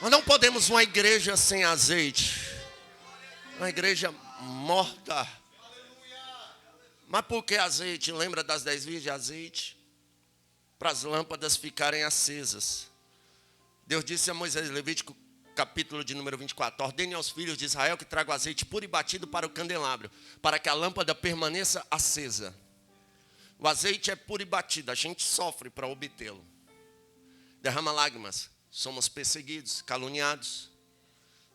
Nós não podemos uma igreja sem azeite. Uma igreja morta. Mas por que azeite? Lembra das 10 virgens de azeite? Para as lâmpadas ficarem acesas. Deus disse a Moisés, Levítico capítulo de número 24, ordene aos filhos de Israel que tragam azeite puro e batido para o candelabro, para que a lâmpada permaneça acesa. O azeite é puro e batido, a gente sofre para obtê-lo. Derrama lágrimas, somos perseguidos, caluniados,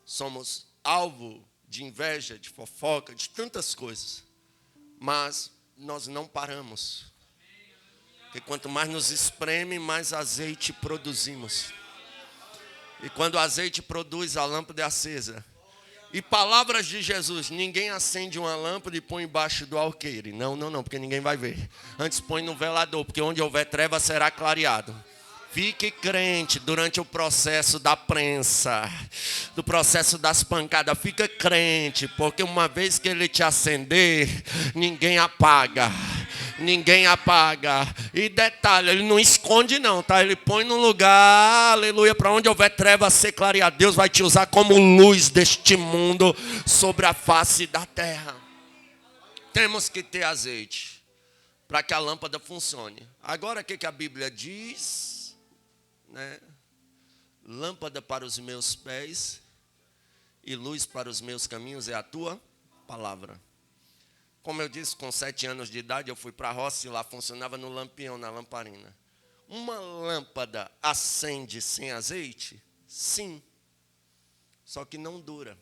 somos alvo de inveja, de fofoca, de tantas coisas. Mas nós não paramos. Porque quanto mais nos espreme, mais azeite produzimos. E quando o azeite produz, a lâmpada é acesa. E palavras de Jesus, ninguém acende uma lâmpada e põe embaixo do alqueire. Não, porque ninguém vai ver. Antes põe no velador, porque onde houver treva será clareado. Fique crente durante o processo da prensa, do processo das pancadas. Fica crente, porque uma vez que ele te acender, ninguém apaga. Ninguém apaga. E detalhe, ele não esconde não, tá? Ele põe no lugar, aleluia, para onde houver treva ser clareado. Deus vai te usar como luz deste mundo sobre a face da terra. Temos que ter azeite para que a lâmpada funcione. Agora o que a Bíblia diz? Lâmpada para os meus pés e luz para os meus caminhos é a tua palavra. Como eu disse, com 7 anos de idade eu fui para a roça e lá funcionava no lampião, na lamparina. Uma lâmpada acende sem azeite? Sim. Só que não dura.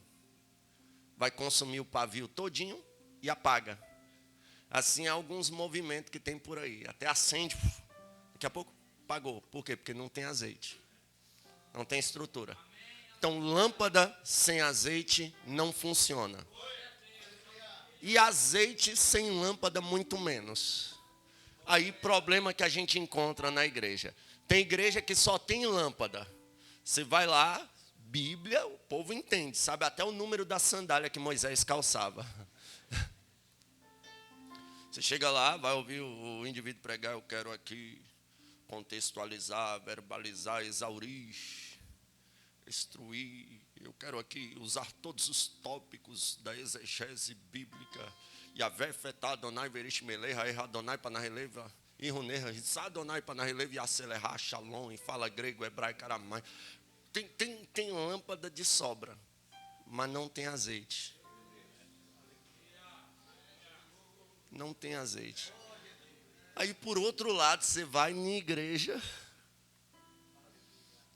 Vai consumir o pavio todinho e apaga. Assim há alguns movimentos que tem por aí. Até acende, daqui a pouco apagou. Por quê? Porque não tem azeite. Não tem estrutura. Então, lâmpada sem azeite não funciona. E azeite sem lâmpada muito menos. Aí, problema que a gente encontra na igreja. Tem igreja que só tem lâmpada. Você vai lá, Bíblia, o povo entende. Sabe até o número da sandália que Moisés calçava. Você chega lá, vai ouvir o indivíduo pregar, eu quero aqui contextualizar, verbalizar, exaurir, instruir. Eu quero aqui usar todos os tópicos da exegese bíblica. Yavé fetá Adonai verish meleha, erra Adonai panareleva, irruneha, Adonai panareleva e acelerrar shalom, e fala grego, hebraico, aramaico. Tem lâmpada de sobra, mas não tem azeite. Não tem azeite. Aí, por outro lado, você vai em igreja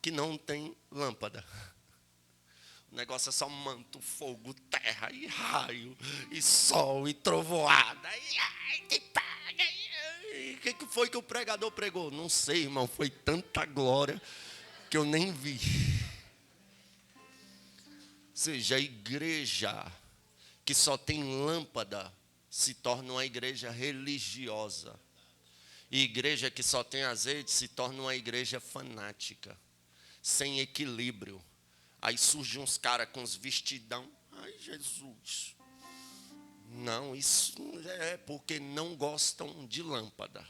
que não tem lâmpada. O negócio é só manto, fogo, terra, e raio, e sol, e trovoada. O que foi que o pregador pregou? Não sei, irmão. Foi tanta glória que eu nem vi. Ou seja, a igreja que só tem lâmpada se torna uma igreja religiosa. E igreja que só tem azeite se torna uma igreja fanática. sem equilíbrio. Aí surgem uns caras com os vestidão. Ai, Jesus. Não, isso é porque não gostam de lâmpada.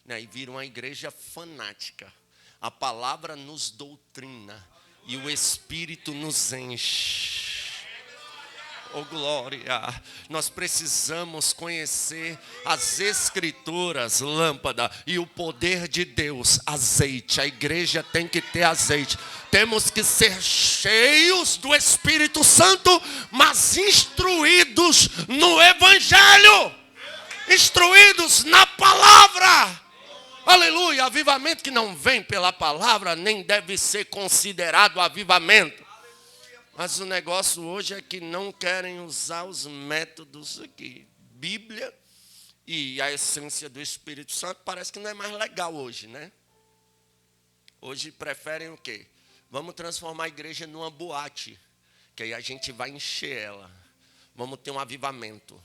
E viram uma igreja fanática. A palavra nos doutrina e o Espírito nos enche. Oh glória, nós precisamos conhecer as Escrituras, lâmpada, e o poder de Deus, azeite. A igreja tem que ter azeite. Temos que ser cheios do Espírito Santo, mas instruídos no Evangelho, instruídos na palavra. Aleluia, avivamento que não vem pela palavra nem deve ser considerado avivamento. Mas o negócio hoje é que não querem usar os métodos aqui. Bíblia e a essência do Espírito Santo parece que não é mais legal hoje, né? Hoje preferem o quê? Vamos transformar a igreja numa boate, que aí a gente vai encher ela. Vamos ter um avivamento.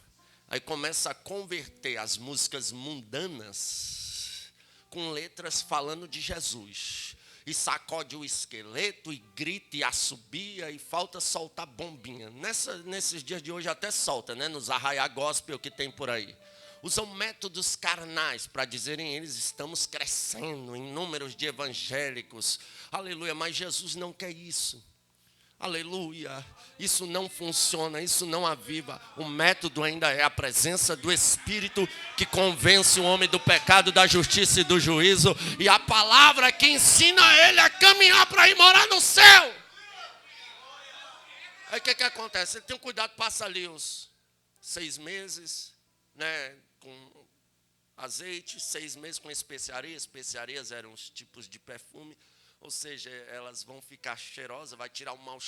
Aí começa a converter as músicas mundanas com letras falando de Jesus. E sacode o esqueleto, e grita, e assobia, e falta soltar bombinha. Nesses dias de hoje até solta, né? Nos arraiá gospel que tem por aí. Usam métodos carnais para dizerem eles, estamos crescendo em números de evangélicos. Aleluia, mas Jesus não quer isso. Aleluia, isso não funciona, isso não aviva. O método ainda é a presença do Espírito que convence o homem do pecado, da justiça e do juízo. E a palavra que ensina ele a caminhar para ir morar no céu. Aí o que acontece? Ele tem um cuidado, passa ali os 6 meses, né, com azeite, 6 meses com especiarias. Especiarias eram os tipos de perfume. Ou seja, elas vão ficar cheirosas, vai tirar o mau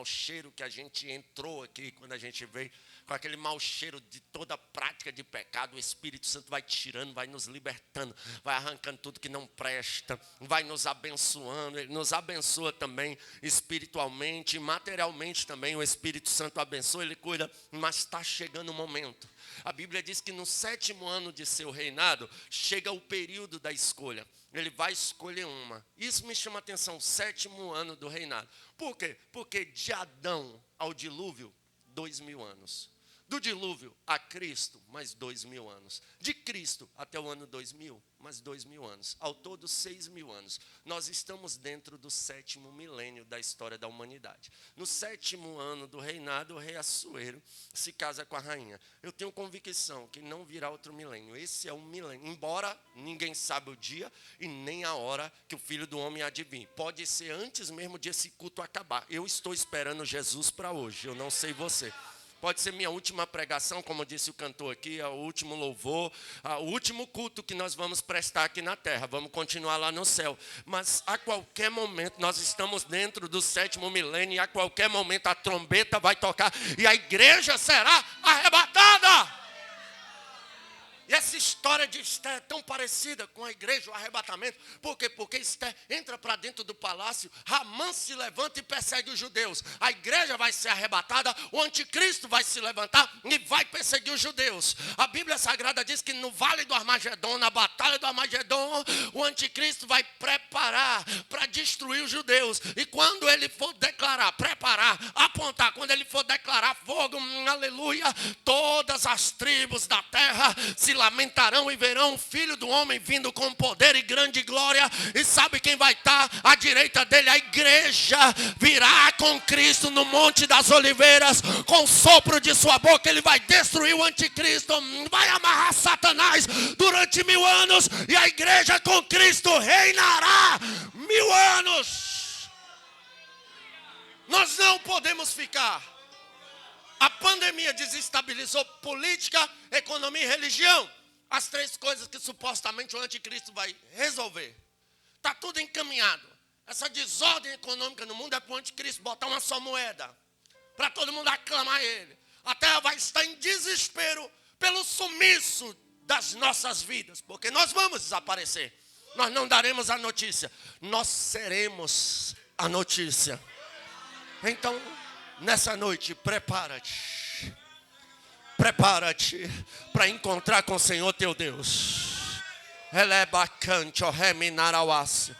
cheiro que a gente entrou aqui quando a gente veio, com aquele mau cheiro de toda a prática de pecado. O Espírito Santo vai tirando, vai nos libertando, vai arrancando tudo que não presta, vai nos abençoando. Ele nos abençoa também espiritualmente, materialmente também. O Espírito Santo abençoa, ele cuida, mas está chegando o momento. A Bíblia diz que no 7º ano de seu reinado, chega o período da escolha. Ele vai escolher uma. Isso me chama a atenção, o 7º ano do reinado. Por quê? Porque de Adão ao dilúvio, 2000 anos. Do dilúvio a Cristo, mais 2000 anos. De Cristo até o ano 2000, mais 2000 anos. Ao todo, 6000 anos. Nós estamos dentro do 7º milênio da história da humanidade. No 7º ano do reinado, o rei Assuero se casa com a rainha. Eu tenho convicção que não virá outro milênio. Esse é o milênio. Embora ninguém saiba o dia e nem a hora que o Filho do Homem há de vir. Pode ser antes mesmo desse culto acabar. Eu estou esperando Jesus para hoje. Eu não sei você. Pode ser minha última pregação, como disse o cantor aqui, o último louvor, o último culto que nós vamos prestar aqui na terra. Vamos continuar lá no céu. Mas a qualquer momento nós estamos dentro do 7º milênio e a qualquer momento a trombeta vai tocar e a igreja será arrebatada. E essa história de Esther é tão parecida com a igreja, o arrebatamento. Por quê? Porque Esther entra para dentro do palácio, Ramã se levanta e persegue os judeus. A igreja vai ser arrebatada, o anticristo vai se levantar e vai perseguir os judeus. A Bíblia Sagrada diz que no vale do Armagedon, na batalha do Armagedon, o anticristo vai preparar para destruir os judeus. E quando ele for declarar, preparar, apontar, quando ele for declarar fogo, aleluia, todas as tribos da terra se lamentarão e verão o Filho do Homem vindo com poder e grande glória. E sabe quem vai estar à direita dele? A igreja virá com Cristo no Monte das Oliveiras. Com o sopro de sua boca ele vai destruir o anticristo, vai amarrar Satanás durante 1000 anos. E a igreja com Cristo reinará 1000 anos. Nós não podemos ficar. A pandemia desestabilizou política, economia e religião. As 3 coisas que supostamente o anticristo vai resolver. Está tudo encaminhado. Essa desordem econômica no mundo é para o anticristo botar uma só moeda. Para todo mundo aclamar ele. A terra vai estar em desespero pelo sumiço das nossas vidas. Porque nós vamos desaparecer. Nós não daremos a notícia. Nós seremos a notícia. Então, nessa noite, prepara-te. Prepara-te para encontrar com o Senhor teu Deus. Ele é bacante, ó reminarauácio.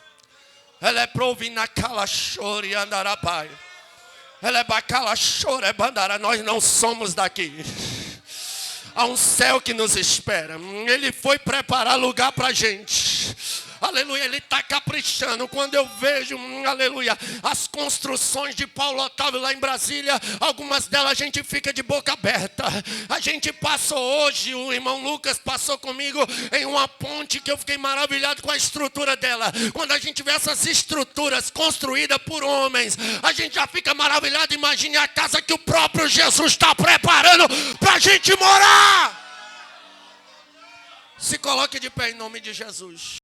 Ela é provina calachore andarapai. Ela é bacalachore é bandara. Nós não somos daqui. Há um céu que nos espera. Ele foi preparar lugar para a gente. Aleluia, ele está caprichando. Quando eu vejo, aleluia, as construções de Paulo Otávio lá em Brasília, algumas delas a gente fica de boca aberta. A gente passou hoje, o irmão Lucas passou comigo em uma ponte que eu fiquei maravilhado com a estrutura dela. Quando a gente vê essas estruturas construídas por homens, a gente já fica maravilhado. Imagine a casa que o próprio Jesus está preparando para a gente morar. Se coloque de pé em nome de Jesus.